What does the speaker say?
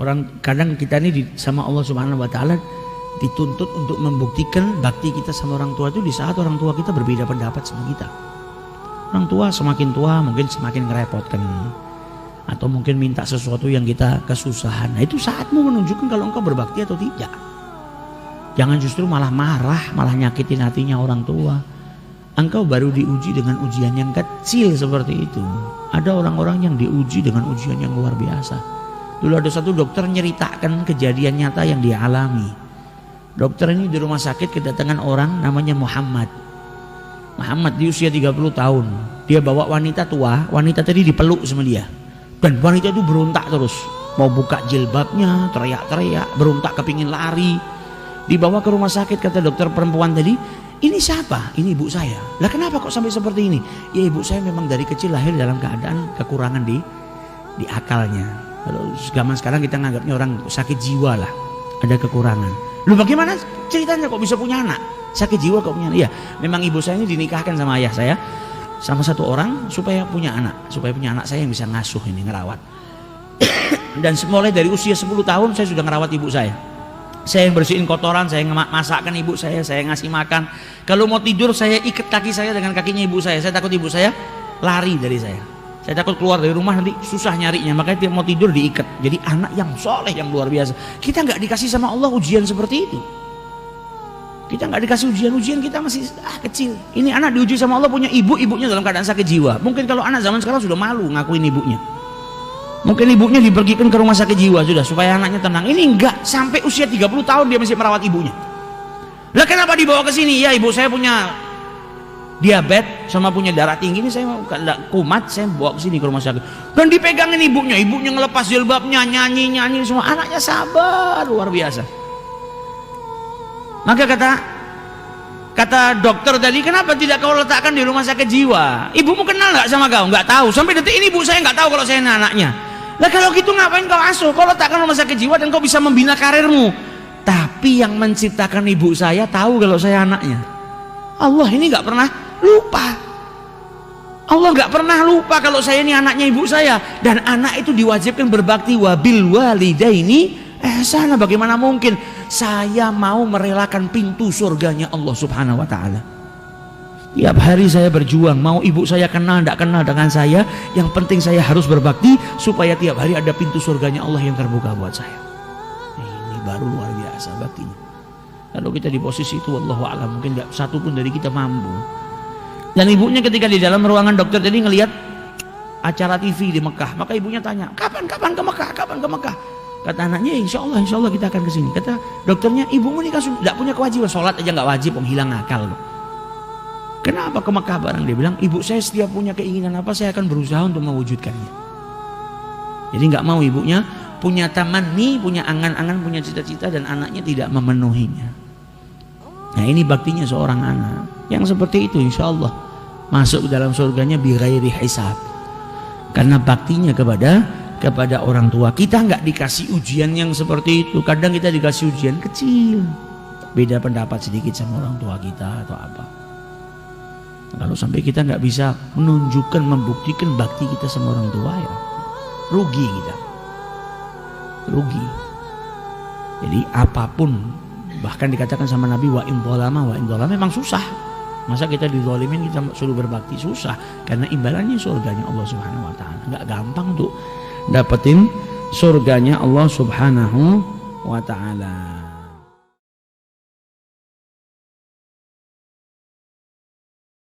Orang kadang kita ini sama Allah Subhanahu wa taala dituntut untuk membuktikan bakti kita sama orang tua itu di saat orang tua kita berbeda pendapat sama kita. Orang tua semakin tua mungkin semakin ngerepotkan, atau mungkin minta sesuatu yang kita kesusahan. Nah, itu saatmu menunjukkan kalau engkau berbakti atau tidak. Jangan justru malah marah, malah nyakitin hatinya orang tua. Engkau baru diuji dengan ujian yang kecil seperti itu. Ada orang-orang yang diuji dengan ujian yang luar biasa. Dulu ada satu dokter nyeritakan kejadian nyata yang dia alami. Dokter ini di rumah sakit kedatangan orang namanya Muhammad. Muhammad di usia 30 tahun. Dia bawa wanita tua, wanita tadi dipeluk sama dia. Dan wanita itu berontak terus. Mau buka jilbabnya, teriak-teriak, berontak kepingin lari. Dibawa ke rumah sakit, kata dokter perempuan tadi, ini siapa? Ini ibu saya. Lah kenapa kok sampai seperti ini? Ya ibu saya memang dari kecil lahir dalam keadaan kekurangan di akalnya. Kalau zaman sekarang kita nganggapnya orang sakit jiwa lah, ada kekurangan. Lu bagaimana ceritanya kok bisa punya anak? Sakit jiwa kok punya anak? Iya, memang ibu saya ini dinikahkan sama ayah saya, sama satu orang supaya punya anak saya yang bisa ngasuh ini, ngerawat. Dan mulai dari usia 10 tahun saya sudah ngerawat ibu saya. Saya yang bersihin kotoran, saya masakkan ibu saya ngasih makan. Kalau mau tidur saya ikat kaki saya dengan kakinya ibu saya. Saya takut ibu saya lari dari saya. Saya takut keluar dari rumah nanti susah nyarinya. Makanya dia mau tidur diikat. Jadi anak yang soleh, yang luar biasa. Kita nggak dikasih sama Allah ujian seperti itu. Kita nggak dikasih ujian kita masih kecil. Ini anak diuji sama Allah punya ibunya dalam keadaan sakit jiwa. Mungkin kalau anak zaman sekarang sudah malu ngakuin ibunya. Mungkin ibunya dipergikan ke rumah sakit jiwa sudah supaya anaknya tenang. Ini enggak, sampai usia 30 tahun dia masih merawat ibunya. Lah kenapa dibawa ke sini? Ya ibu saya punya diabetes sama punya darah tinggi, ini saya kumat, saya bawa ke sini ke rumah sakit. Dan dipegangin ibunya ngelepas jilbabnya, nyanyi semua. Anaknya sabar luar biasa. Maka kata dokter tadi, kenapa tidak kau letakkan di rumah sakit jiwa? Ibumu kenal nggak sama kau? Nggak tahu. Sampai detik ini ibu saya nggak tahu kalau saya ini anaknya. Lah kalau gitu ngapain kau asuh? Kau letakkan rumah sakit jiwa dan kau bisa membina karirmu. Tapi yang menciptakan ibu saya tahu kalau saya anaknya. Allah ini nggak pernah lupa. Allah nggak pernah lupa kalau saya ini anaknya ibu saya. Dan anak itu diwajibkan berbakti, wabil walidaini ihsana. Bagaimana mungkin saya mau merelakan pintu surganya Allah Subhanahu wa taala? Tiap hari saya berjuang, mau ibu saya kenal tidak kenal dengan saya, yang penting saya harus berbakti supaya tiap hari ada pintu surganya Allah yang terbuka buat saya. Ini baru luar biasa baktinya. Kalau kita di posisi itu, wallahu a'lam, mungkin tidak satu pun dari kita mampu. Dan ibunya ketika di dalam ruangan dokter tadi ngelihat acara TV di Mekah, maka ibunya tanya, kapan ke Mekah? Kapan ke Mekah? Kata anaknya, insya Allah kita akan ke sini. Kata dokternya, ibumu ini kan tidak punya kewajiban, sholat aja nggak wajib, hilang akal. Kenapa ke Mekah bareng? Dia bilang, ibu saya setiap punya keinginan apa, saya akan berusaha untuk mewujudkannya. Jadi nggak mau ibunya punya tamanni, punya angan-angan, punya cita-cita, dan anaknya tidak memenuhinya. Nah ini baktinya seorang anak. Yang seperti itu insya Allah masuk ke dalam surganya bi ghairi hisab. Karena baktinya kepada orang tua. Kita nggak dikasih ujian yang seperti itu. Kadang kita dikasih ujian kecil, beda pendapat sedikit sama orang tua kita atau apa. Kalau sampai kita nggak bisa menunjukkan, membuktikan bakti kita sama orang tua, ya rugi kita, rugi. Jadi apapun, bahkan dikatakan sama Nabi, wa in dzalama memang susah. Masa kita dizalimin kita suruh berbakti? Susah, karena imbalannya surganya Allah Subhanahu wa taala. Nggak gampang untuk dapetin surganya Allah Subhanahu wa taala.